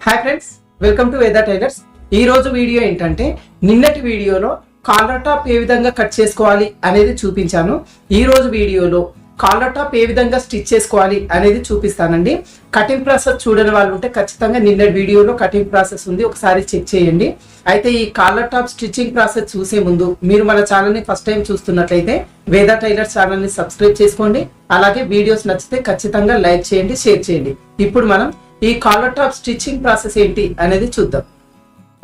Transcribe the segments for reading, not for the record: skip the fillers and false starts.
Hi friends, welcome to Veda tailors. ఈ రోజు video ఏంటంటే నిన్నటి వీడియోలో కాలర్ టాప్ ఏ విధంగా కట్ చేసుకోవాలి అనేది చూపించాను. ఈ రోజు వీడియోలో కాలర్ టాప్ ఏ విధంగా స్టిచ్ చేసుకోవాలి అనేది చూపిస్తానండి. కటింగ్ ప్రాసెస్ చూడని వాళ్ళు ఉంటే ఖచ్చితంగా నిన్నటి వీడియోలో కటింగ్ ప్రాసెస్ ఉంది, ఒకసారి చెక్ చేయండి. అయితే ఈ కాలర్ టాప్ స్టిచ్చింగ్ ప్రాసెస్ చూసే ముందు మీరు మన ఛానల్ని ఫస్ట్ టైం చూస్తున్నట్లయితే వేదా టైలర్స్ ఛానల్ని సబ్స్క్రైబ్ చేసుకోండి. అలాగే వీడియోస్ నచ్చితే ఖచ్చితంగా లైక్ చేయండి, షేర్ చేయండి. ఇప్పుడు మనం ఈ కాలర్ టాప్ స్టిచ్చింగ్ ప్రాసెస్ ఏంటి అనేది చూద్దాం.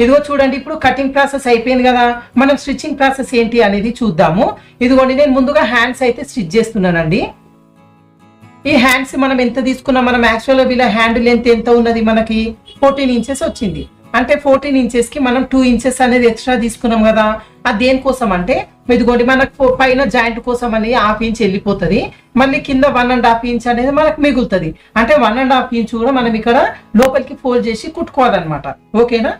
ఇదిగో చూడండి, ఇప్పుడు కటింగ్ ప్రాసెస్ అయిపోయింది కదా, మనం స్టిచ్చింగ్ ప్రాసెస్ ఏంటి అనేది చూద్దాము. ఇదిగోండి, నేను ముందుగా హ్యాండ్స్ అయితే స్టిచ్ చేస్తున్నానండి. ఈ హ్యాండ్స్ మనం ఎంత తీసుకున్నాం, మనం యాక్చువల్గా వీళ్ళ హ్యాండ్ లెంత్ ఎంత ఉన్నది, మనకి 14 ఇంచెస్ వచ్చింది. అంటే 14 ఇంచెస్ కి మనం 2 ఇంచెస్ అనేది ఎక్స్ట్రా తీసుకున్నాం కదా. అది దేనికోసం అంటే ఇదిగోండి, మనకు పైన జాయింట్ కోసం అనేది 1/2 ఇంచ్ వెళ్ళిపోతుంది, మళ్ళీ కింద 1.5 ఇంచ్ అనేది మనకు మిగులుతుంది. అంటే 1.5 ఇంచ్ కూడా మనం ఇక్కడ లోపలికి ఫోల్డ్ చేసి కుట్టుకోవాలన్నమాట. ఓకేనా?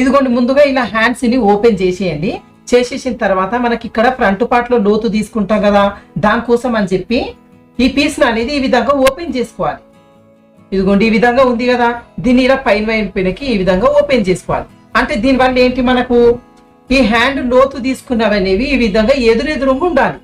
ఇదిగోండి, ముందుగా ఇలా హ్యాండ్స్ ని ఓపెన్ చేసేయండి. చేసేసిన తర్వాత మనకి ఇక్కడ ఫ్రంట్ పార్ట్ లో లోతు తీసుకుంటాం కదా, దానికోసం అని చెప్పి ఈ పీస్ అనేది ఈ విధంగా ఓపెన్ చేసుకోవాలి. ఇదిగోండి, ఈ విధంగా ఉంది కదా, దీన్ని ఇలా పైన వైపుకి ఈ విధంగా ఓపెన్ చేసుకోవాలి. అంటే దీనివల్ల ఏంటి, మనకు ఈ హ్యాండ్ లోతు తీసుకున్నవనేవి ఈ విధంగా ఎదురెదురుగా ఉండాలి.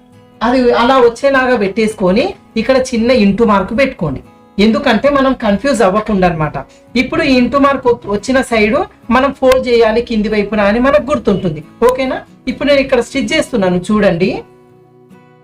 అది అలా వచ్చేలాగా పెట్టేసుకొని ఇక్కడ చిన్న ఇంటూ మార్కు పెట్టుకోండి. ఎందుకంటే మనం కన్ఫ్యూజ్ అవ్వకుండా అనమాట. ఇప్పుడు ఈ ఇంటూ మార్క్ వచ్చిన సైడ్ మనం ఫోల్డ్ చేయాలి కింది వైపున అని మనకు గుర్తుంటుంది. ఓకేనా? ఇప్పుడు నేను ఇక్కడ స్టిచ్ చేస్తున్నాను, చూడండి.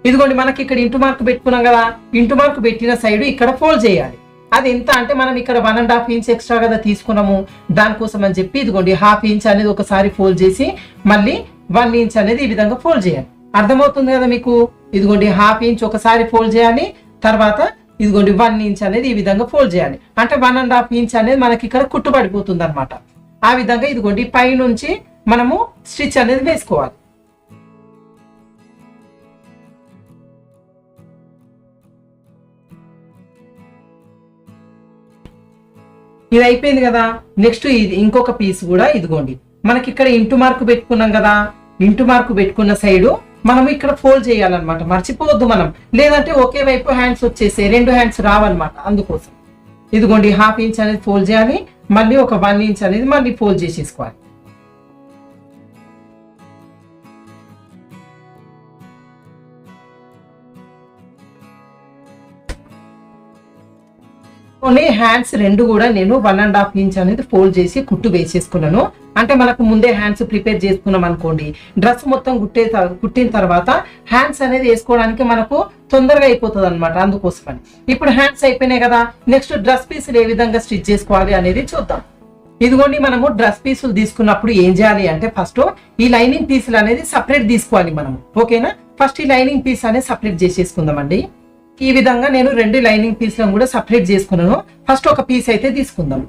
ఇదిగోండి, మనకి ఇక్కడ ఇంటూ మార్క్ పెట్టుకున్నాం కదా, ఇంటూ మార్క్ పెట్టిన సైడ్ ఇక్కడ ఫోల్డ్ చేయాలి. అది ఎంత అంటే మనం ఇక్కడ 1.5 ఇంచ్ ఎక్స్ట్రా కదా తీసుకున్నాము, దానికోసం అని చెప్పి ఇదిగోండి 1/2 ఇంచ్ అనేది ఒకసారి ఫోల్డ్ చేసి మళ్ళీ 1 ఇంచ్ అనేది ఈ విధంగా ఫోల్డ్ చేయాలి. అర్థమవుతుంది కదా మీకు? ఇదిగోండి 1/2 ఇంచ్ ఒకసారి ఫోల్డ్ చేయాలి, తర్వాత ఇదిగోండి 1 ఇంచ్ అనేది ఈ విధంగా ఫోల్డ్ చేయాలి. అంటే 1.5 ఇంచ్ అనేది మనకి ఇక్కడ కుట్టుబడిపోతుంది అనమాట. ఆ విధంగా ఇదిగోండి పై నుంచి మనము స్టిచ్ అనేది వేసుకోవాలి. ఇది అయిపోయింది కదా. నెక్స్ట్ ఇది ఇంకొక పీస్ కూడా ఇదిగోండి, మనకి ఇక్కడ ఇంటూ మార్క్ పెట్టుకున్నాం కదా, ఇంటూ మార్క్ పెట్టుకున్న సైడ్ మనం ఇక్కడ ఫోల్డ్ చేయాలన్నమాట. మర్చిపోవద్దు మనం, లేదంటే ఒకే వైపు హ్యాండ్స్ వచ్చేసే 2 హ్యాండ్స్ రావన్నమాట. అందుకోసం ఇదిగోండి 1/2 ఇంచ్ అనేది ఫోల్డ్ చేయాలి, మళ్ళీ ఒక 1 ఇంచ్ అనేది మళ్ళీ ఫోల్డ్ చేసేసుకోవాలి. హ్యాండ్స్ 2 కూడా నేను 1.5 ఇంచ్ అనేది ఫోల్డ్ చేసి కుట్టు వేసేసుకున్నాను. అంటే మనకు ముందే హ్యాండ్స్ ప్రిపేర్ చేసుకున్నాం అనుకోండి, డ్రెస్ మొత్తం కుట్టిన తర్వాత హ్యాండ్స్ అనేది వేసుకోవడానికి మనకు తొందరగా అయిపోతుంది అనమాట. అందుకోసమని ఇప్పుడు హ్యాండ్స్ అయిపోయినాయి కదా, నెక్స్ట్ డ్రెస్ పీసులు ఏ విధంగా స్టిచ్ చేసుకోవాలి అనేది చూద్దాం. ఇదిగోండి, మనము డ్రెస్ పీసులు తీసుకున్నప్పుడు ఏం చేయాలి అంటే ఫస్ట్ ఈ లైనింగ్ పీసులు అనేది సపరేట్ తీసుకోవాలి మనం. ఓకేనా? ఫస్ట్ ఈ లైనింగ్ పీస్ అనేది సపరేట్ చేసేసుకుందామండి. ఈ విధంగా నేను 2 లైనింగ్ పీస్లను కూడా సపరేట్ చేసుకున్నాను. ఫస్ట్ ఒక పీస్ అయితే తీసుకుందాం.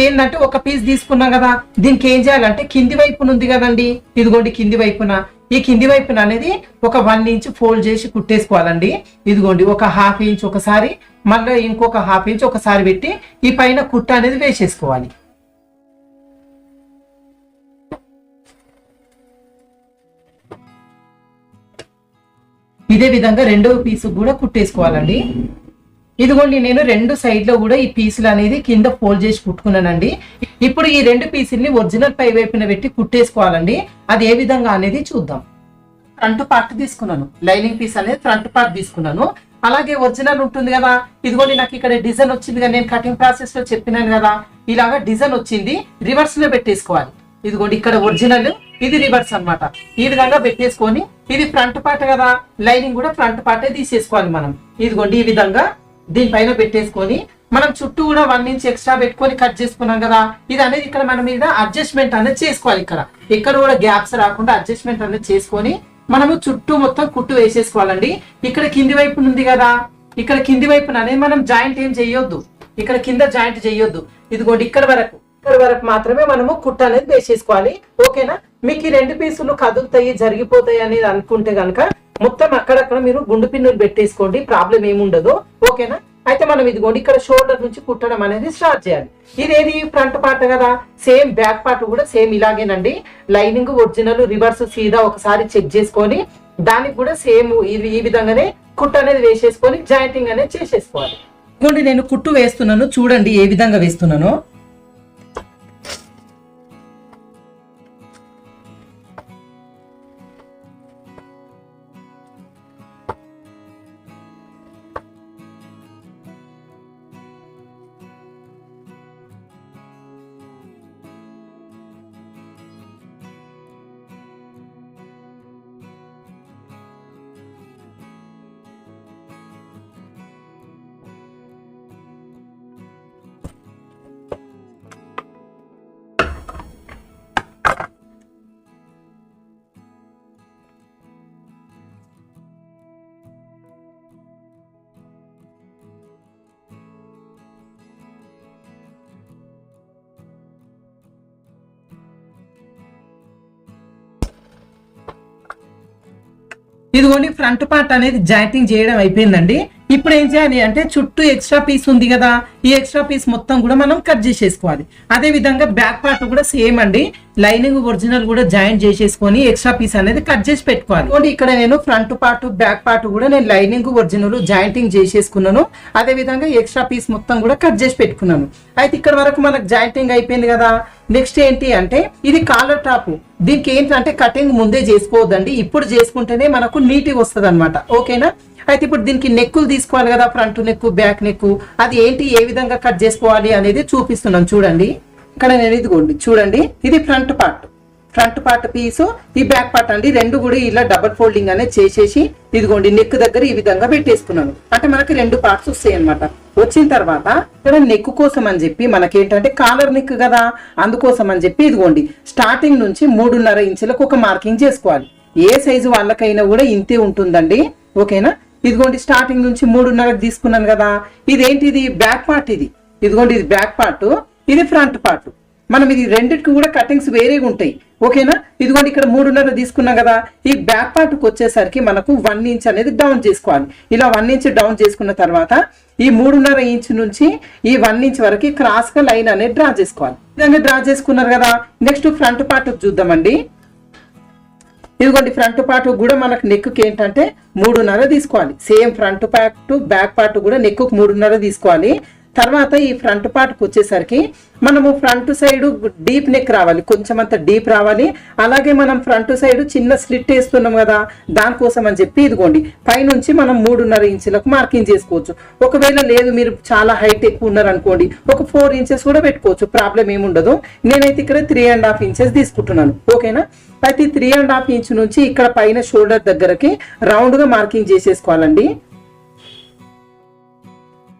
ఏంటంటే ఒక పీస్ తీసుకున్నాం కదా, దీనికి ఏం చేయాలంటే కింది వైపున ఉంది కదండి, ఇదిగోండి కింది వైపున, ఈ కింది వైపున అనేది ఒక 1 ఇంచ్ ఫోల్డ్ చేసి కుట్టేసుకోవాలండి. ఇదిగోండి ఒక 1/2 ఇంచ్ ఒకసారి, మళ్ళీ ఇంకొక 1/2 ఇంచ్ ఒకసారి పెట్టి ఈ పైన కుట్ట అనేది వేసేసుకోవాలి. ఇదే విధంగా రెండవ పీసు కూడా కుట్టేసుకోవాలండి. ఇదిగోండి, నేను 2 సైడ్ లో కూడా ఈ పీసులు అనేది కింద ఫోల్డ్ చేసి కుట్టుకున్నానండి. ఇప్పుడు ఈ 2 పీసుల్ని ఒరిజినల్ పై వైపున పెట్టి కుట్టేసుకోవాలండి. అది ఏ విధంగా అనేది చూద్దాం. ఫ్రంట్ పార్ట్ తీసుకున్నాను, లైనింగ్ పీస్ అనేది ఫ్రంట్ పార్ట్ తీసుకున్నాను. అలాగే ఒరిజినల్ ఉంటుంది కదా, ఇదిగోండి నాకు ఇక్కడ డిజైన్ వచ్చింది కదా, నేను కటింగ్ ప్రాసెస్ లో చెప్పినాను కదా, ఇలాగా డిజైన్ వచ్చింది, రివర్స్ లో పెట్టేసుకోవాలి. ఇదిగోండి ఇక్కడ ఒరిజినల్, ఇది రివర్స్ అన్నమాట. ఈ విధంగా పెట్టేసుకొని ఇది ఫ్రంట్ పార్ట్ కదా, లైనింగ్ కూడా ఫ్రంట్ పార్టే తీసేసుకోవాలి మనం. ఇదిగోండి ఈ విధంగా దీనిపైన పెట్టేసుకొని మనం చుట్టూ కూడా 1 ఇంచ్ ఎక్స్ట్రా పెట్టుకొని కట్ చేసుకున్నాం కదా, ఇది అనేది ఇక్కడ మనం మీద అడ్జస్ట్మెంట్ అనేది చేసుకోవాలి. ఇక్కడ కూడా గ్యాప్స్ రాకుండా అడ్జస్ట్మెంట్ అనేది చేసుకొని మనము చుట్టూ మొత్తం కుట్టు వేసేసుకోవాలండి. ఇక్కడ కింది వైపున ఉంది కదా, ఇక్కడ కింది వైపున అనేది మనం జాయింట్ ఏం చేయొద్దు, ఇక్కడ కింద జాయింట్ చేయొద్దు. ఇదిగోండి ఇక్కడ వరకు మాత్రమే మనము కుట్ట అనేది వేసేసుకోవాలి. ఓకేనా? మీకు ఈ 2 పీసులు కదులుతాయి, జరిగిపోతాయి అనేది అనుకుంటే కనుక మొత్తం అక్కడక్కడ మీరు గుండు పిన్నులు పెట్టేసుకోండి, ప్రాబ్లం ఏముండదు. ఓకేనా? అయితే మనం ఇదిగోండి ఇక్కడ షోల్డర్ నుంచి కుట్టడం అనేది స్టార్ట్ చేయాలి. ఇదేది ఫ్రంట్ పార్ట్ కదా, సేమ్ బ్యాక్ పార్ట్ కూడా సేమ్ ఇలాగేనండి. లైనింగ్ ఒరిజినల్ రివర్స్ సీదా ఒకసారి చెక్ చేసుకొని దానికి కూడా సేమ్ ఈ విధంగానే కుట్టు అనేది వేసేసుకొని జాయింటింగ్ అనేది చేసేసుకోవాలి. ఇదిగోండి నేను కుట్టు వేస్తున్నాను, చూడండి ఏ విధంగా వేస్తున్నానో. ఇదిగోండి ఫ్రంట్ పార్ట్ అనేది జాయింటింగ్ చేయడం అయిపోయిందండి. ఇప్పుడు ఏం చేయాలి అంటే చుట్టూ ఎక్స్ట్రా పీస్ ఉంది కదా, ఈ ఎక్స్ట్రా పీస్ మొత్తం కూడా మనం కట్ చేసేసుకోవాలి. అదే విధంగా బ్యాక్ పార్ట్ కూడా సేమ్ అండి, లైనింగ్ ఒరిజినల్ కూడా జాయింట్ చేసేసుకొని ఎక్స్ట్రా పీస్ అనేది కట్ చేసి పెట్టుకోవాలి. ఇక్కడ నేను ఫ్రంట్ పార్ట్ బ్యాక్ పార్ట్ కూడా నేను లైనింగ్ ఒరిజినల్ జాయింటింగ్ చేసేసుకున్నాను. అదే విధంగా ఎక్స్ట్రా పీస్ మొత్తం కూడా కట్ చేసి పెట్టుకున్నాను. అయితే ఇక్కడ వరకు మనకు జాయింటింగ్ అయిపోయింది కదా. నెక్స్ట్ ఏంటి అంటే ఇది కాలర్ టాప్. దీనికి ఏంటంటే కటింగ్ ముందే చేసుకోవద్దండి, ఇప్పుడు చేసుకుంటేనే మనకు నీట్గా వస్తుంది అనమాట. ఓకేనా. అయితే ఇప్పుడు దీనికి నెక్కులు తీసుకోవాలి కదా, ఫ్రంట్ నెక్ బ్యాక్ నెక్, అది ఏంటి ఏ విధంగా కట్ చేసుకోవాలి అనేది చూపిస్తున్నాను చూడండి. ఇక్కడ నేను ఇదిగోండి చూడండి, ఇది ఫ్రంట్ పార్ట్ పీసు, ఈ బ్యాక్ పార్ట్ అండి. రెండు కూడా ఇలా డబల్ ఫోల్డింగ్ అనేది చేసేసి ఇదిగోండి నెక్ దగ్గర ఈ విధంగా పెట్టేసుకున్నాను. అంటే మనకి 2 పార్ట్స్ వస్తాయి అనమాట. వచ్చిన తర్వాత ఇక్కడ నెక్ కోసం అని చెప్పి మనకేంటంటే కాలర్ నెక్ కదా, అందుకోసం అని చెప్పి ఇదిగోండి స్టార్టింగ్ నుంచి 3.5 ఇంచులకు ఒక మార్కింగ్ చేసుకోవాలి. ఏ సైజు వాళ్ళకైనా కూడా ఇంతే ఉంటుందండి. ఓకేనా. ఇదిగోండి స్టార్టింగ్ నుంచి 3.5 తీసుకున్నాను కదా. ఇదేంటిది బ్యాక్ పార్ట్, ఇదిగోండి ఇది బ్యాక్ పార్ట్, ఇది ఫ్రంట్ పార్ట్. మనం ఇది రెండింటికి కూడా కటింగ్స్ వేరేగా ఉంటాయి. ఓకేనా. ఇదిగోండి ఇక్కడ 3.5 తీసుకున్నాం కదా. ఈ బ్యాక్ పార్ట్ కు వచ్చేసరికి మనకు 1 ఇంచ్ అనేది డౌన్ చేసుకోవాలి. ఇలా 1 ఇంచ్ డౌన్ చేసుకున్న తర్వాత ఈ 3.5 ఇంచ్ నుంచి ఈ 1 ఇంచ్ వరకు క్రాస్ గా లైన్ అనేది డ్రా చేసుకోవాలి. విధంగా డ్రా చేసుకున్నారు కదా. నెక్స్ట్ ఫ్రంట్ పార్ట్ చూద్దామండి. ఇదిగోండి ఫ్రంట్ పార్ట్ కూడా మనకు నెక్ కి ఏంటంటే 3.5 తీసుకోవాలి. Same front part back part కూడా నెక్ కు 3.5 తీసుకోవాలి. తర్వాత ఈ ఫ్రంట్ పార్ట్కి వచ్చేసరికి మనము ఫ్రంట్ సైడ్ డీప్ నెక్ రావాలి, కొంచెం అంత డీప్ రావాలి. అలాగే మనం ఫ్రంట్ సైడ్ చిన్న స్లిట్ వేస్తున్నాం కదా, దానికోసం అని చెప్పి ఇదిగోండి పైనుంచి మనం 3.5 ఇంచులకు మార్కింగ్ చేసుకోవచ్చు. ఒకవేళ లేదు మీరు చాలా హైట్ ఎక్కువ ఉన్నారు అనుకోండి, ఒక 4 ఇంచెస్ కూడా పెట్టుకోవచ్చు, ప్రాబ్లం ఏముండదు. నేనైతే ఇక్కడ 3.5 ఇంచెస్ తీసుకుంటున్నాను. ఓకేనా. అయితే 3.5 ఇంచ్ నుంచి ఇక్కడ పైన షోల్డర్ దగ్గరకి రౌండ్ గా మార్కింగ్ చేసేసుకోవాలండి.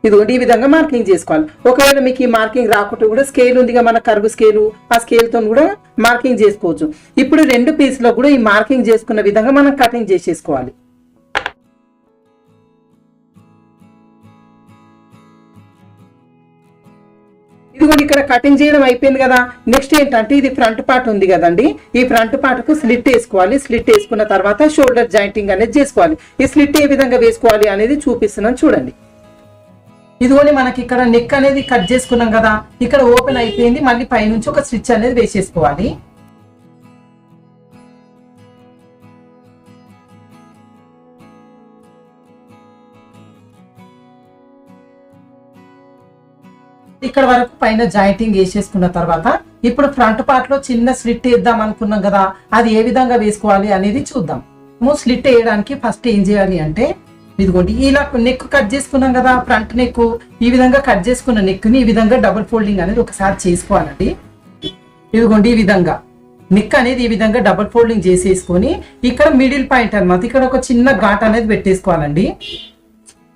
ఇదిగోండి ఈ విధంగా మార్కింగ్ చేసుకోవాలి. ఒకవేళ మీకు ఈ మార్కింగ్ రాకుంటే కూడా స్కేల్ ఉందిగా మన కర్వ్ స్కేలు, ఆ స్కేల్ తో కూడా మార్కింగ్ చేసుకోవచ్చు. ఇప్పుడు 2 పీస్ లో కూడా ఈ మార్కింగ్ చేసుకున్న విధంగా మనం కటింగ్ చేసేసుకోవాలి. ఇదిగోండి ఇక్కడ కటింగ్ చేయడం అయిపోయింది కదా. నెక్స్ట్ ఏంటంటే ఇది ఫ్రంట్ పార్ట్ ఉంది కదండి, ఈ ఫ్రంట్ పార్ట్ కు స్లిట్ వేసుకోవాలి. స్లిట్ వేసుకున్న తర్వాత షోల్డర్ జాయింటింగ్ అనేది చేసుకోవాలి. ఈ స్లిట్ ఏ విధంగా వేసుకోవాలి అనేది చూపిస్తున్నాను చూడండి. ఇదిగోని మనకి ఇక్కడ నెక్ అనేది కట్ చేసుకున్నాం కదా, ఇక్కడ ఓపెన్ అయిపోయింది. మళ్ళీ పైనుంచి ఒక స్టిచ్ అనేది వేసేసుకోవాలి. ఇక్కడ వరకు పైన జాయింటింగ్ వేసేసుకున్న తర్వాత ఇప్పుడు ఫ్రంట్ పార్ట్ లో చిన్న స్లిట్ వేద్దాం అనుకున్నాం కదా, అది ఏ విధంగా వేసుకోవాలి అనేది చూద్దాం. స్లిట్ వేయడానికి ఫస్ట్ ఏం చేయాలి అంటే ఇదిగోండి ఇలా నెక్ కట్ చేసుకున్నాం కదా, ఫ్రంట్ నెక్ ఈ విధంగా కట్ చేసుకున్న నెక్ ని ఈ విధంగా డబుల్ ఫోల్డింగ్ అనేది ఒకసారి చేసుకోవాలండి. ఇదిగోండి ఈ విధంగా నెక్ అనేది ఈ విధంగా డబుల్ ఫోల్డింగ్ చేసేసుకొని ఇక్కడ మిడిల్ పాయింట్ అన్నమాట, ఇక్కడ ఒక చిన్న ఘాట్ అనేది పెట్టేసుకోవాలండి.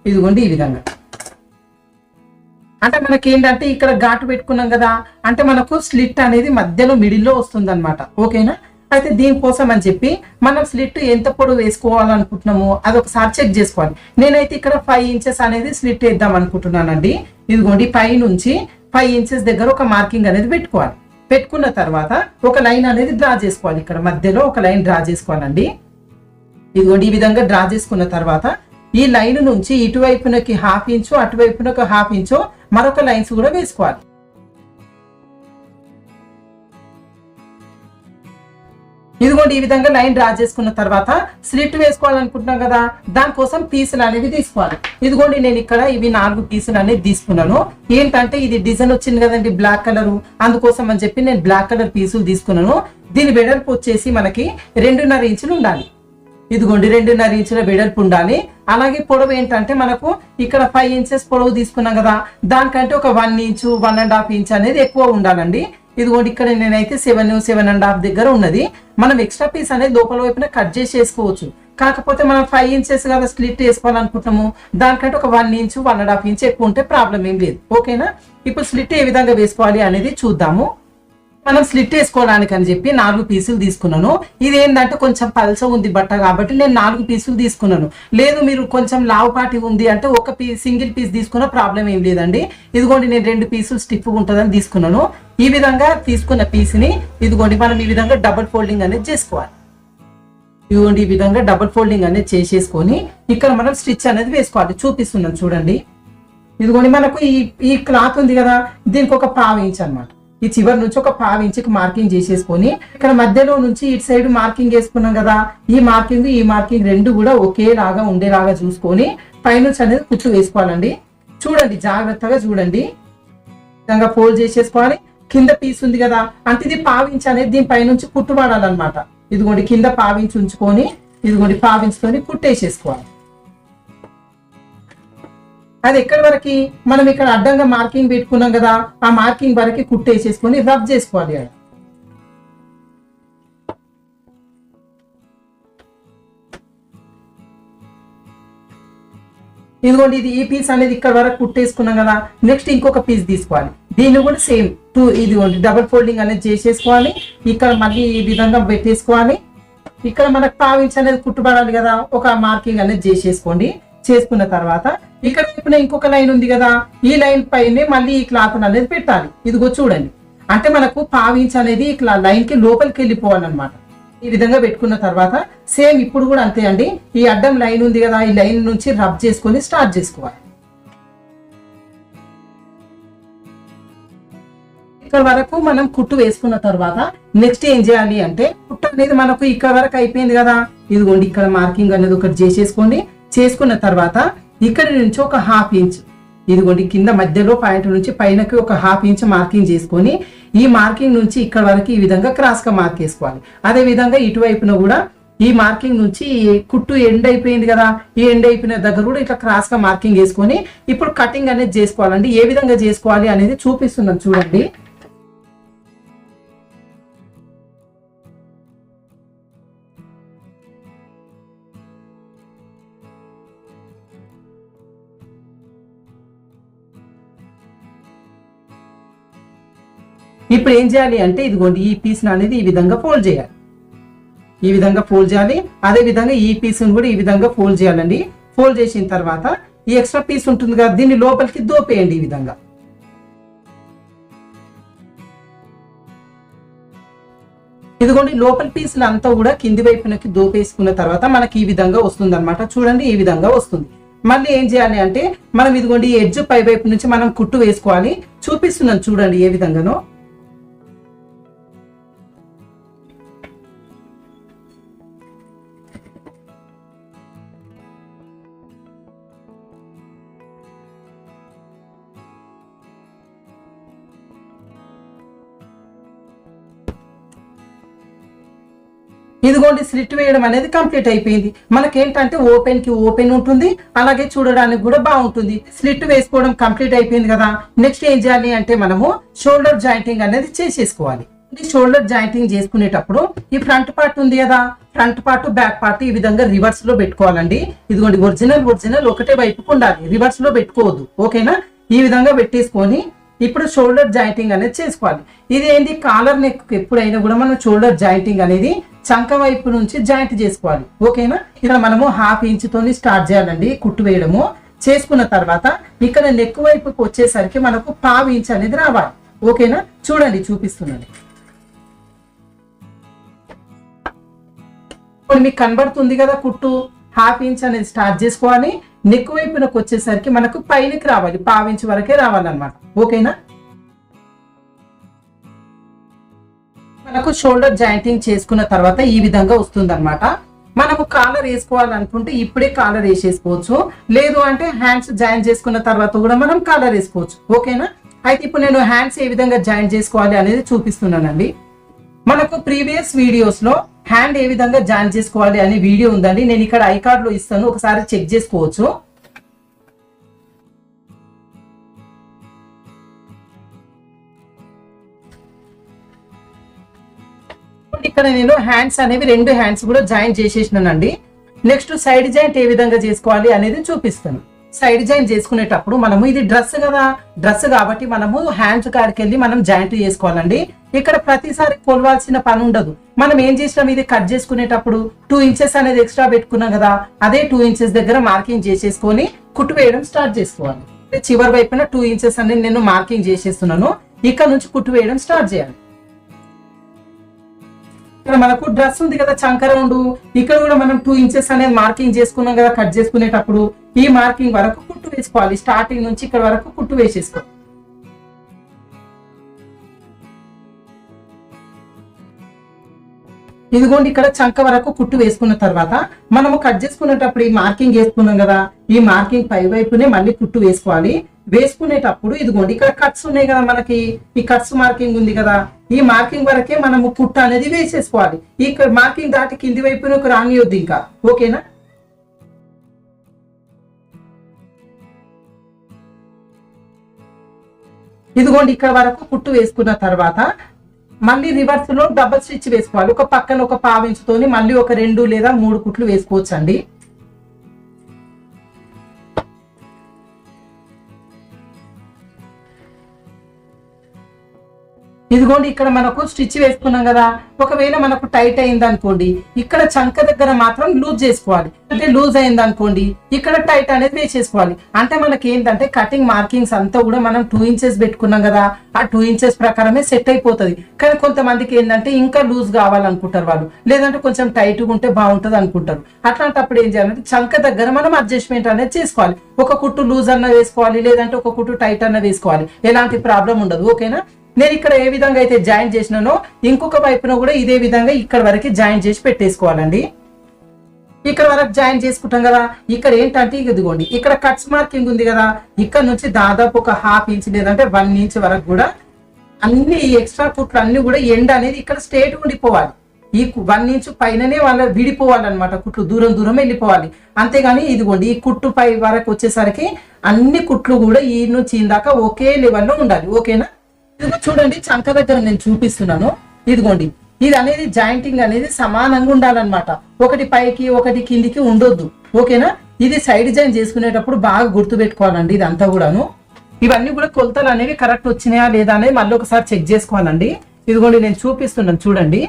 ఇదిగోండి ఈ విధంగా. అంటే మనకి ఏంటంటే ఇక్కడ ఘాటు పెట్టుకున్నాం కదా, అంటే మనకు స్లిట్ అనేది మధ్యలో మిడిల్లో వస్తుంది అనమాట. ఓకేనా. అయితే దీనికోసం అని చెప్పి మనం స్లిట్ ఎంత పొడవు వేసుకోవాలనుకుంటున్నామో అది ఒకసారి చెక్ చేసుకోవాలి. నేనైతే ఇక్కడ 5 ఇంచెస్ అనేది స్లిట్ వేద్దాం అనుకుంటున్నానండి. ఇదిగోండి పై నుంచి 5 ఇంచెస్ దగ్గర ఒక మార్కింగ్ అనేది పెట్టుకోవాలి. పెట్టుకున్న తర్వాత ఒక లైన్ అనేది డ్రా చేసుకోవాలి. ఇక్కడ మధ్యలో ఒక లైన్ డ్రా చేసుకోవాలండి. ఇదిగోండి ఈ విధంగా డ్రా చేసుకున్న తర్వాత ఈ లైన్ నుంచి ఇటువైపునకి 1/2 ఇంచు అటువైపునకి 1/2 ఇంచు మరొక లైన్స్ కూడా వేసుకోవాలి. ఇదిగోండి ఈ విధంగా లైన్ డ్రా చేసుకున్న తర్వాత స్లిట్ వేసుకోవాలనుకుంటున్నాం కదా, దానికోసం పీసులు అనేవి తీసుకోవాలి. ఇదిగోండి నేను ఇక్కడ ఇవి 4 పీసులు అనేది తీసుకున్నాను. ఏంటంటే ఇది డిజైన్ వచ్చింది కదండి బ్లాక్ కలర్, అందుకోసం అని చెప్పి నేను బ్లాక్ కలర్ పీసులు తీసుకున్నాను. దీని వెడల్పు వచ్చేసి మనకి 2.5 ఇంచులు ఉండాలి. ఇదిగోండి 2.5 ఇంచుల వెడల్పు ఉండాలి. అలాగే పొడవు ఏంటంటే మనకు ఇక్కడ 5 ఇంచెస్ పొడవు తీసుకున్నాం కదా, దానికంటే ఒక 1 ఇంచు 1.5 ఇంచ్ అనేది ఎక్కువ ఉండాలండి. ఇదిగోండి ఇక్కడ నేనైతే 7.5 దగ్గర ఉన్నది. మనం ఎక్స్ట్రా పీస్ అనేది లోపల వైపున కట్ చేసేసుకోవచ్చు. కాకపోతే మనం 5 ఇంచెస్ కదా స్లిట్ వేసుకోవాలనుకుంటున్నాము, దానికంటే ఒక 1 ఇంచు 1.5 ఇంచ్ ఎక్కువ ఉంటే ప్రాబ్లం ఏం లేదు. ఓకేనా. ఇప్పుడు స్లిట్ ఏ విధంగా వేసుకోవాలి అనేది చూద్దాము. మనం స్లిట్ వేసుకోవడానికి అని చెప్పి 4 పీసులు తీసుకున్నాను. ఇది ఏంటంటే కొంచెం పల్చ ఉంది బట్ట కాబట్టి నేను 4 పీసులు తీసుకున్నాను. లేదు మీరు కొంచెం లావుపాటి ఉంది అంటే ఒక సింగిల్ పీస్ తీసుకున్న ప్రాబ్లం ఏం లేదండి. ఇదిగోండి నేను 2 పీసులు స్టిఫ్ ఉంటుందని తీసుకున్నాను. ఈ విధంగా తీసుకున్న పీస్ని ఇదిగోండి మనం ఈ విధంగా డబుల్ ఫోల్డింగ్ అనేది చేసుకోవాలి. ఇవ్వండి ఈ విధంగా డబుల్ ఫోల్డింగ్ అనేది చేసేసుకొని ఇక్కడ మనం స్టిచ్ అనేది వేసుకోవాలి. చూపిస్తున్నాం చూడండి. ఇదిగోండి మనకు ఈ క్లాత్ ఉంది కదా, దీనికి ఒక పావు ఇంచ్ అనమాట. ఈ చివరి నుంచి ఒక పావు ఇంచుకి మార్కింగ్ చేసేసుకొని ఇక్కడ మధ్యలో నుంచి ఇటు సైడ్ మార్కింగ్ వేసుకున్నాం కదా, ఈ మార్కింగ్ రెండు కూడా ఒకేలాగా ఉండేలాగా చూసుకొని పైనుంచి అనేది కుచ్చు వేసుకోవాలండి. చూడండి జాగ్రత్తగా చూడండి. విధంగా ఫోల్డ్ చేసేసుకోవాలి. కింద పీస్ ఉంది కదా, అంటే ఇది పావించి అనేది దీని పైనుంచి కుట్టు వాడాలన్నమాట. ఇదిగోండి కింద పావించి ఉంచుకొని ఇదిగోండి పావించుకొని కుట్టేసేసుకోవాలి. అది ఎక్కడి వరకు మనం ఇక్కడ అడ్డంగా మార్కింగ్ పెట్టుకున్నాం కదా, ఆ మార్కింగ్ వరకు కుట్టేసేసుకొని రబ్ చేసుకోవాలి. ఇదిగోండి ఇది ఈ పీస్ అనేది ఇక్కడ వరకు కుట్టేసుకున్నాం కదా, నెక్స్ట్ ఇంకొక పీస్ తీసుకోవాలి. దీన్ని కూడా సేమ్ ఇదిగోండి డబుల్ ఫోల్డింగ్ అనేది చేసేసుకోవాలి. ఇక్కడ మళ్ళీ ఈ విధంగా పెట్టేసుకోవాలి. ఇక్కడ మనకు పావించి అనేది కుట్టుబడాలి కదా, ఒక మార్కింగ్ అనేది చేసేసుకోండి. చేసుకున్న తర్వాత ఇక్కడ ఇంకొక లైన్ ఉంది కదా, ఈ లైన్ పైనే మళ్ళీ ఈ క్లాత్ అనేది పెట్టాలి. ఇదిగో చూడండి, అంటే మనకు పావించి అనేది లైన్ కి లోపలికి వెళ్ళిపోవాలన్నమాట. ఈ విధంగా పెట్టుకున్న తర్వాత సేమ్ ఇప్పుడు కూడా అంతే అండి. ఈ అడ్డం లైన్ ఉంది కదా, ఈ లైన్ నుంచి రబ్ చేసుకొని స్టార్ట్ చేసుకోవాలి. ఇక్కడ వరకు మనం కుట్టు వేసుకున్న తర్వాత నెక్స్ట్ ఏం చేయాలి అంటే, కుట్టు అనేది మనకు ఇక్కడ వరకు అయిపోయింది కదా, ఇదిగోండి ఇక్కడ మార్కింగ్ అనేది ఒకటి చేసేసుకోండి. చేసుకున్న తర్వాత ఇక్కడ నుంచి ఒక హాఫ్ ఇంచ్ ఇదిగోండి కింద మధ్యలో పాయింట్ నుంచి పైనకి ఒక హాఫ్ ఇంచ్ మార్కింగ్ చేసుకొని ఈ మార్కింగ్ నుంచి ఇక్కడ వరకు ఈ విధంగా క్రాస్ గా మార్క్ చేసుకోవాలి. అదే విధంగా ఇటువైపున కూడా ఈ మార్కింగ్ నుంచి కుట్టు ఎండ్ అయిపోయింది కదా, ఈ ఎండ్ అయిపోయిన దగ్గర కూడా ఇట్లా క్రాస్ గా మార్కింగ్ వేసుకొని ఇప్పుడు కటింగ్ అనేది చేసుకోవాలండి. ఏ విధంగా చేసుకోవాలి అనేది చూపిస్తున్నాను చూడండి. ఇప్పుడు ఏం చేయాలి అంటే ఇదిగోండి ఈ పీస్ అనేది ఈ విధంగా ఫోల్డ్ చేయాలి. ఈ విధంగా ఫోల్డ్ చేయాలి. అదే విధంగా ఈ పీస్ కూడా ఈ విధంగా ఫోల్డ్ చేయాలండి. ఫోల్డ్ చేసిన తర్వాత ఈ ఎక్స్ట్రా పీస్ ఉంటుంది కదా, దీన్ని లోపలికి దోపేయండి. ఈ విధంగా ఇదిగోండి లోపల పీసులు అంతా కూడా కింది వైపునకి దోపేసుకున్న తర్వాత మనకి ఈ విధంగా వస్తుంది అనమాట. చూడండి ఈ విధంగా వస్తుంది. మళ్ళీ ఏం చేయాలి అంటే మనం ఇదిగోండి ఎడ్జ్ పై వైపు నుంచి మనం కుట్టు వేసుకోవాలి. చూపిస్తున్నాను చూడండి ఏ విధంగానో. ఇదిగోండి స్లిట్ వేయడం అనేది కంప్లీట్ అయిపోయింది. మనకేంటంటే ఓపెన్ కి ఓపెన్ ఉంటుంది, అలాగే చూడడానికి కూడా బాగుంటుంది. స్లిట్ వేసుకోవడం కంప్లీట్ అయిపోయింది కదా, నెక్స్ట్ ఏం చేయాలి అంటే మనము షోల్డర్ జాయింటింగ్ అనేది చేసేసుకోవాలి. షోల్డర్ జాయింటింగ్ చేసుకునేటప్పుడు ఈ ఫ్రంట్ పార్ట్ ఉంది కదా, ఫ్రంట్ పార్ట్ బ్యాక్ పార్ట్ ఈ విధంగా రివర్స్ లో పెట్టుకోవాలండి. ఇదిగోండి ఒరిజినల్ ఒకటే వైపుకు ఉండాలి, రివర్స్ లో పెట్టుకోవద్దు. ఓకేనా? ఈ విధంగా పెట్టేసుకొని ఇప్పుడు షోల్డర్ జాయింటింగ్ అనేది చేసుకోవాలి. ఇది ఏంటి, కాలర్ నెక్ ఎప్పుడైనా కూడా మనం షోల్డర్ జాయింటింగ్ అనేది చంక వైపు నుంచి జాయింట్ చేసుకోవాలి. ఓకేనా? ఇక్కడ మనము హాఫ్ ఇంచ్ తోని స్టార్ట్ చేయాలండి కుట్టు వేయడము. చేసుకున్న తర్వాత ఇక్కడ నెక్ వైపుకి వచ్చేసరికి మనకు పావు ఇంచ్ అనేది రావాలి. ఓకేనా? చూడండి చూపిస్తున్నాను. ఇప్పుడు మీకు కనబడుతుంది కదా, కుట్టు హాఫ్ ఇంచ్ అనేది స్టార్ట్ చేసుకోవాలి. నెక్ వైపునకు వచ్చేసరికి మనకు పైనకి రావాలి, పావు ఇంచ్ వరకే రావాలన్నమాట. ఓకేనా? మనకు షోల్డర్ జాయింటింగ్ చేసుకున్న తర్వాత ఈ విధంగా వస్తుంది అనమాట. మనము కాలర్ వేసుకోవాలనుకుంటే ఇప్పుడే కాలర్ వేసేసుకోవచ్చు, లేదు అంటే హ్యాండ్స్ జాయిన్ చేసుకున్న తర్వాత కూడా మనం కాలర్ వేసుకోవచ్చు. ఓకేనా? అయితే ఇప్పుడు నేను హ్యాండ్స్ ఏ విధంగా జాయిన్ చేసుకోవాలి అనేది చూపిస్తున్నానండి. మనకు ప్రీవియస్ వీడియోస్ లో హ్యాండ్ ఏ విధంగా జాయిన్ చేసుకోవాలి అనే వీడియో ఉందండి, నేను ఇక్కడ ఐ కార్డ్ లో ఇస్తాను, ఒకసారి చెక్ చేసుకోవచ్చు. ఇక్కడ నేను హ్యాండ్స్ అనేవి రెండు హ్యాండ్స్ కూడా join చేసేసినానండి. Next side joint A విధంగా చేసుకోవాలి అనేది చూపిస్తాను. సైడ్ జాయింట్ చేసుకునేటప్పుడు మనము ఇది డ్రెస్ కదా, డ్రెస్ కాబట్టి మనము హ్యాండ్స్ కాడికి వెళ్ళి మనం జాయింట్ చేసుకోవాలండి. ఇక్కడ ప్రతిసారి కొలవాల్సిన పని ఉండదు. మనం ఏం చేసినాం, ఇది కట్ చేసుకునేటప్పుడు 2 ఇంచెస్ అనేది ఎక్స్ట్రా పెట్టుకున్నాం కదా, అదే 2 ఇంచెస్ దగ్గర మార్కింగ్ చేసేసుకొని కుట్టు వేయడం స్టార్ట్ చేసుకోవాలి. చివరి వైపున 2 ఇంచెస్ అనేది నేను మార్కింగ్ చేసేస్తున్నాను. ఇక్కడ నుంచి కుట్టు వేయడం స్టార్ట్ చేయాలి. ఇక్కడ మనకు డ్రెస్ ఉంది కదా చంక రౌండ్, ఇక్కడ కూడా మనం 2 ఇంచెస్ అనేది మార్కింగ్ చేసుకున్నాం కదా కట్ చేసుకునేటప్పుడు. ఈ మార్కింగ్ వరకు కుట్టు వేసుకోవాలి, స్టార్టింగ్ నుంచి ఇక్కడ వరకు కుట్టు వేసేసుకోవాలి. ఇదిగోండి ఇక్కడ చంక వరకు కుట్టు వేసుకున్న తర్వాత మనము కట్ చేసుకునేటప్పుడు ఈ మార్కింగ్ వేసుకున్నాం కదా, ఈ మార్కింగ్ పై వైపునే మళ్ళీ కుట్టు వేసుకోవాలి. వేసుకునేటప్పుడు ఇదిగోండి ఇక్కడ కట్స్ ఉన్నాయి కదా, మనకి ఈ కట్స్ మార్కింగ్ ఉంది కదా, ఈ మార్కింగ్ వరకే మనము కుట్టు అనేది వేసేసుకోవాలి. ఈ మార్కింగ్ దాటి కింది వైపున రానియొద్దు ఇంకా, ఓకేనా. ఇదిగోండి ఇక్కడ వరకు కుట్టు వేసుకున్న తర్వాత మళ్ళీ రివర్స్ లో డబల్ స్టిచ్ వేసుకోవాలి. ఒక పక్కన ఒక పావించుతోని మళ్ళీ ఒక 2 లేదా 3 కుట్లు వేసుకోవచ్చు అండి. ఇదిగోండి ఇక్కడ మనకు స్టిచ్ వేసుకున్నాం కదా, ఒకవేళ మనకు టైట్ అయింది అనుకోండి ఇక్కడ చంక దగ్గర మాత్రం లూజ్ చేసుకోవాలి. అంటే లూజ్ అయింది అనుకోండి ఇక్కడ టైట్ అనేది వేసేసుకోవాలి. అంటే మనకి ఏంటంటే కటింగ్ మార్కింగ్స్ అంతా కూడా మనం 2 ఇంచెస్ పెట్టుకున్నాం కదా, ఆ 2 ఇంచెస్ ప్రకారమే సెట్ అయిపోతుంది. కానీ కొంతమందికి ఏంటంటే ఇంకా లూజ్ కావాలనుకుంటారు వాళ్ళు, లేదంటే కొంచెం టైట్ గా ఉంటే బాగుంటది అనుకుంటారు. అట్లాంటప్పుడు ఏం చేయాలంటే చంక దగ్గర మనం అడ్జస్ట్మెంట్ అనేది చేసుకోవాలి. ఒక కుట్టు లూజ్ అన్న వేసుకోవాలి, లేదంటే ఒక కుట్టు టైట్ అన్న వేసుకోవాలి, ఎలాంటి ప్రాబ్లం ఉండదు, ఓకేనా. నేను ఇక్కడ ఏ విధంగా అయితే జాయిన్ చేసినానో ఇంకొక వైపున కూడా ఇదే విధంగా ఇక్కడ వరకు జాయిన్ చేసి పెట్టేసుకోవాలండి. ఇక్కడ వరకు జాయిన్ చేసుకుంటాం కదా, ఇక్కడ ఏంటంటే ఇదిగోండి ఇక్కడ కట్స్ మార్కింగ్ ఉంది కదా, ఇక్కడ నుంచి దాదాపు ఒక 1/2 ఇంచ్ లేదంటే 1 ఇంచ్ వరకు కూడా అన్ని ఎక్స్ట్రా కుట్లు అన్ని కూడా ఎండ్ అనేది ఇక్కడ స్ట్రేట్ ఉండిపోవాలి. ఈ 1 ఇంచ్ పైననే వాళ్ళ విడిపోవాలన్నమాట, కుట్లు దూరం దూరం వెళ్ళిపోవాలి. అంతేగాని ఇదిగోండి ఈ కుట్టు పై వరకు వచ్చేసరికి అన్ని కుట్లు కూడా ఈ నుంచి ఇందాక ఒకే లెవెల్లో ఉండాలి, ఓకేనా. ఇదిగో చూడండి చంక దగ్గర నేను చూపిస్తున్నాను. ఇదిగోండి ఇది అనేది జాయింటింగ్ అనేది సమానంగా ఉండాలన్నమాట, ఒకటి పైకి ఒకటి కిందికి ఉండొద్దు, ఓకేనా. ఇది సైడ్ జాయిన్ చేసుకునేటప్పుడు బాగా గుర్తు పెట్టుకోవాలండి. ఇదంతా కూడాను ఇవన్నీ కూడా కొలతలు అనేవి కరెక్ట్ వచ్చినాయా లేదా అనేది మళ్ళీ ఒకసారి చెక్ చేసుకోవాలండి. ఇదిగోండి నేను చూపిస్తున్నాను చూడండి.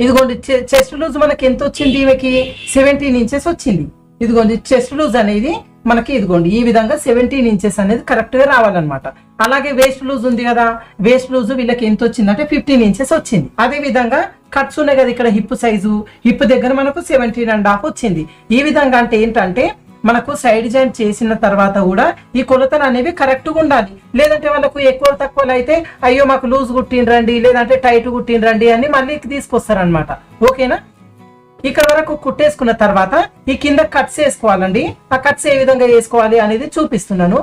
ఇదిగోండి చెస్ట్ లూజ్ మనకి ఎంత వచ్చింది, ఈమెకి 17 ఇంచెస్ వచ్చింది. ఇదిగోండి చెస్ట్ లూజ్ అనేది మనకి ఇదిగోండి ఈ విధంగా 17 ఇంచెస్ అనేది కరెక్ట్ గా రావాలన్నమాట. అలాగే వేస్ట్ లూజ్ ఉంది కదా, వేస్ట్ లూజ్ వీళ్ళకి ఎంత వచ్చింది అంటే 15 ఇంచెస్ వచ్చింది. అదే విధంగా కట్స్ ఉన్నాయి కదా, ఇక్కడ హిప్ సైజు, హిప్ దగ్గర మనకు 17.5 వచ్చింది. ఈ విధంగా అంటే ఏంటంటే మనకు సైడ్ జాయిన్ చేసిన తర్వాత కూడా ఈ కొలతలు అనేవి కరెక్ట్ గా ఉండాలి. లేదంటే వాళ్ళకు ఎక్కువ తక్కువలు అయితే అయ్యో మాకు లూజ్ కుట్టిండ్రండి లేదంటే టైట్ కుట్టిండ్రండి అని మళ్ళీ తీసుకొస్తారనమాట, ఓకేనా. ఇక్కడ వరకు కుట్టేసుకున్న తర్వాత ఈ కింద కట్స్ వేసుకోవాలండి. ఆ కట్స్ ఏ విధంగా వేసుకోవాలి అనేది చూపిస్తున్నాను.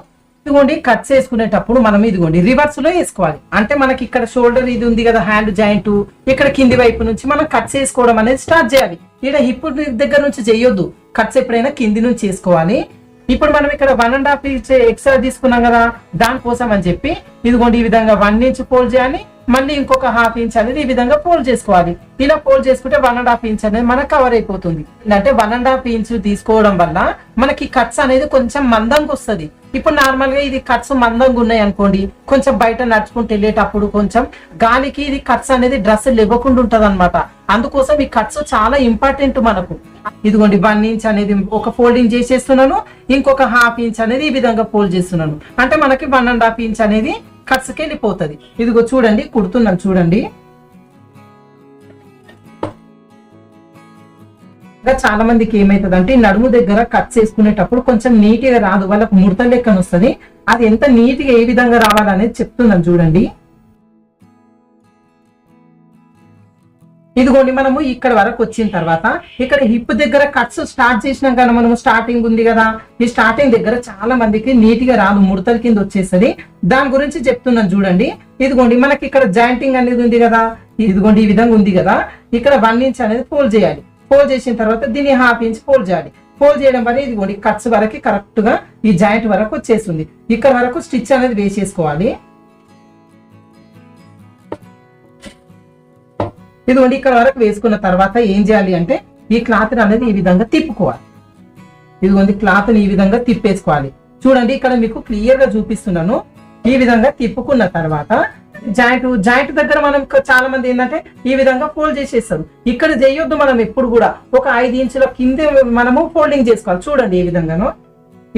ఇదిగోండి కట్స్ వేసుకునేటప్పుడు మనం ఇదిగోండి రివర్స్ లో వేసుకోవాలి. అంటే మనకి ఇక్కడ షోల్డర్ ఇది ఉంది కదా హ్యాండ్ జాయింట్, ఇక్కడ కింది వైపు నుంచి మనం కట్స్ వేసుకోవడం అనేది స్టార్ట్ చేయాలి. ఇక్కడ హిప్ దగ్గర నుంచి చేయొద్దు, కట్స్ ఎప్పుడైనా కింది నుంచి వేసుకోవాలి. ఇప్పుడు మనం ఇక్కడ 1.5 ఇంచ్ ఎక్స్ట్రా తీసుకున్నాం కదా, దానికోసం అని చెప్పి ఇదిగోండి ఈ విధంగా 1 ఇంచ్ ఫోల్డ్ చేయాలి, మళ్ళీ ఇంకొక 1/2 ఇంచ్ అనేది ఈ విధంగా ఫోల్డ్ చేసుకోవాలి. ఇలా ఫోల్డ్ చేసుకుంటే 1.5 ఇంచ్ అనేది మనకు కవర్ అయిపోతుంది. అంటే 1.5 ఇంచ్ తీసుకోవడం వల్ల మనకి కట్స్ అనేది కొంచెం మందంగా వస్తుంది. ఇప్పుడు నార్మల్ గా ఇది కట్స్ మందంగా ఉన్నాయి అనుకోండి, కొంచెం బయట నడుచుకుంటూ వెళ్ళేటప్పుడు కొంచెం గాలికి ఇది కట్స్ అనేది డ్రెస్ ఇవ్వకుండా ఉంటది అనమాట. అందుకోసం ఈ కట్స్ చాలా ఇంపార్టెంట్ మనకు. ఇదిగోండి 1 ఇంచ్ అనేది ఒక ఫోల్డింగ్ చేసేస్తున్నాను, ఇంకొక 1/2 ఇంచ్ అనేది ఈ విధంగా ఫోల్డ్ చేస్తున్నాను. అంటే మనకి 1.5 ఇంచ్ అనేది కట్స్కి వెళ్ళిపోతుంది. ఇదిగో చూడండి కుడుతున్నాను చూడండి. చాలా మందికి ఏమైతుంది అంటే నడుము దగ్గర కట్స్ వేసుకునేటప్పుడు కొంచెం నీట్ గా రాదు, వాళ్ళకు ముడత లెక్కన వస్తుంది. అది ఎంత నీట్ గా ఏ విధంగా రావాలనేది చెప్తున్నాను చూడండి. ఇదిగోండి మనము ఇక్కడ వరకు వచ్చిన తర్వాత ఇక్కడ హిప్ దగ్గర కట్స్ స్టార్ట్ చేసినాం కదా, మనము స్టార్టింగ్ ఉంది కదా, ఈ స్టార్టింగ్ దగ్గర చాలా మందికి నీట్ గా రాదు, ముడతల కింద వచ్చేస్తుంది. దాని గురించి చెప్తున్నాను చూడండి. ఇదిగోండి మనకి ఇక్కడ జాయింటింగ్ అనేది ఉంది కదా, ఇదిగోండి ఈ విధంగా ఉంది కదా, ఇక్కడ 1 ఇంచ్ అనేది ఫోల్డ్ చేయాలి. ఫోల్డ్ చేసిన తర్వాత దీన్ని 1/2 ఇంచ్ ఫోల్డ్ చేయాలి. ఫోల్డ్ చేయడం వల్ల ఇదిగోండి కట్స్ వరకు కరెక్ట్ గా ఈ జాయింట్ వరకు వచ్చేస్తుంది. ఇక్కడ వరకు స్టిచ్ అనేది వేసేసుకోవాలి. ఇదిగోండి ఇక్కడ వరకు వేసుకున్న తర్వాత ఏం చేయాలి అంటే ఈ క్లాత్ అనేది ఈ విధంగా తిప్పుకోవాలి. ఇదిగోండి క్లాత్ ని ఈ విధంగా తిప్పేసుకోవాలి. చూడండి ఇక్కడ మీకు క్లియర్ గా చూపిస్తున్నాను. ఈ విధంగా తిప్పుకున్న తర్వాత జాయింట్ దగ్గర మనం చాలా మంది ఏంటంటే ఈ విధంగా ఫోల్డ్ చేసేస్తారు. ఇక్కడ చేయొద్దు, మనం ఎప్పుడు కూడా ఒక 5 ఇంచుల కింద మనము ఫోల్డింగ్ చేసుకోవాలి. చూడండి ఏ విధంగానో.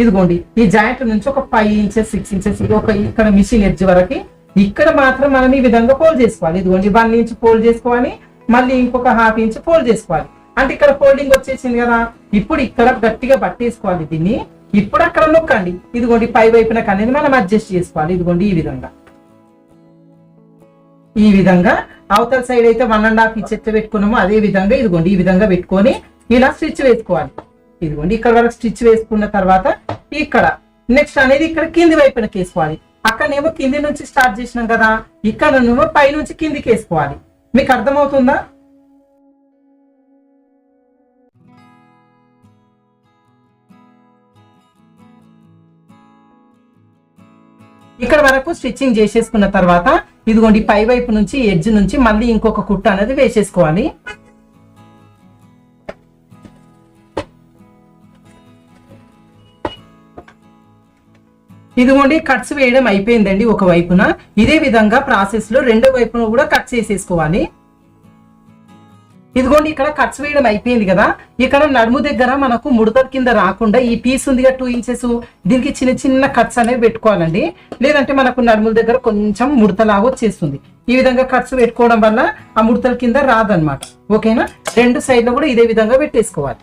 ఇదిగోండి ఈ జాయింట్ నుంచి ఒక 5 ఇంచెస్ 6 ఇంచెస్ ఒక ఇక్కడ మిషన్ ఎడ్జ్ వరకు ఇక్కడ మాత్రం మనం ఈ విధంగా ఫోల్డ్ చేసుకోవాలి. ఇదిగోండి 1 ఇంచ్ ఫోల్డ్ చేసుకోవాలి, మళ్ళీ ఇంకొక హాఫ్ ఇంచ్ ఫోల్డ్ చేసుకోవాలి. అంటే ఇక్కడ ఫోల్డింగ్ వచ్చేసింది కదా. ఇప్పుడు ఇక్కడ గట్టిగా పట్టేసుకోవాలి దీన్ని. ఇప్పుడు అక్కడ నొక్కండి. ఇదిగోండి పై వైపున అనేది మనం అడ్జస్ట్ చేసుకోవాలి. ఇదిగోండి ఈ విధంగా అవతల సైడ్ అయితే 1.5 ఇంచ్ ఎట్లా పెట్టుకున్నామో అదే విధంగా ఇదిగోండి ఈ విధంగా పెట్టుకొని ఇలా స్టిచ్ వేసుకోవాలి. ఇదిగోండి ఇక్కడ వరకు స్టిచ్ వేసుకున్న తర్వాత ఇక్కడ నెక్స్ట్ అనేది ఇక్కడ కింది వైపునకి వేసుకోవాలి. అక్కడనేమో కింది నుంచి స్టార్ట్ చేసినాం కదా, ఇక్కడనేమో పై నుంచి కిందికి వేసుకోవాలి. మీకు అర్థమవుతుందా? ఇక్కడ వరకు స్టిచ్చింగ్ చేసేసుకున్న తర్వాత ఇదిగోండి పై వైపు నుంచి ఎడ్జ్ నుంచి మళ్ళీ ఇంకొక కుట్ట అనేది వేసేసుకోవాలి. ఇదిగోండి కట్స్ వేయడం అయిపోయిందండి ఒక వైపున. ఇదే విధంగా ప్రాసెస్ లో రెండో వైపున కూడా కట్ చేసేసుకోవాలి. ఇదిగోండి ఇక్కడ కట్స్ వేయడం అయిపోయింది కదా. ఇక్కడ నడుము దగ్గర మనకు ముడతల కింద రాకుండా ఈ పీస్ ఉందిగా 2 ఇంచెస్, దీనికి చిన్న చిన్న కట్స్ అనేవి పెట్టుకోవాలండి. లేదంటే మనకు నడుముల దగ్గర కొంచెం ముడతలాగా వచ్చేస్తుంది. ఈ విధంగా కట్స్ పెట్టుకోవడం వల్ల ఆ ముడతల కింద రాదనమాట. ఓకేనా? రెండు సైడ్లో కూడా ఇదే విధంగా పెట్టేసుకోవాలి.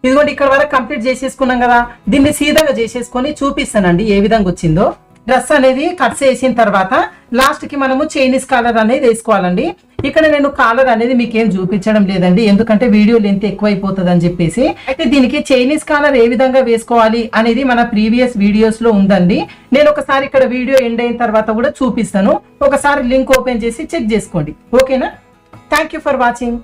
ఇదిగోండి ఇక్కడ వరకు కంప్లీట్ చేసేసుకున్నాం కదా. దీన్ని సీదాగా చేసేసుకొని చూపిస్తానండి ఏ విధంగా వచ్చిందో. డ్రెస్ అనేది కట్స్ వేసిన తర్వాత లాస్ట్ కి మనము చైనీస్ కాలర్ అనేది వేసుకోవాలండి. ఇక్కడ నేను కాలర్ అనేది మీకు ఏం చూపించడం లేదండి, ఎందుకంటే వీడియో లెంత్ ఎక్కువైపోతుంది అని చెప్పేసి. అయితే దీనికి చైనీస్ కాలర్ ఏ విధంగా వేసుకోవాలి అనేది మన ప్రీవియస్ వీడియోస్ లో ఉందండి. నేను ఒకసారి ఇక్కడ వీడియో ఎండ్ అయిన తర్వాత కూడా చూపిస్తాను. ఒకసారి లింక్ ఓపెన్ చేసి చెక్ చేసుకోండి. ఓకేనా? Thank you for watching.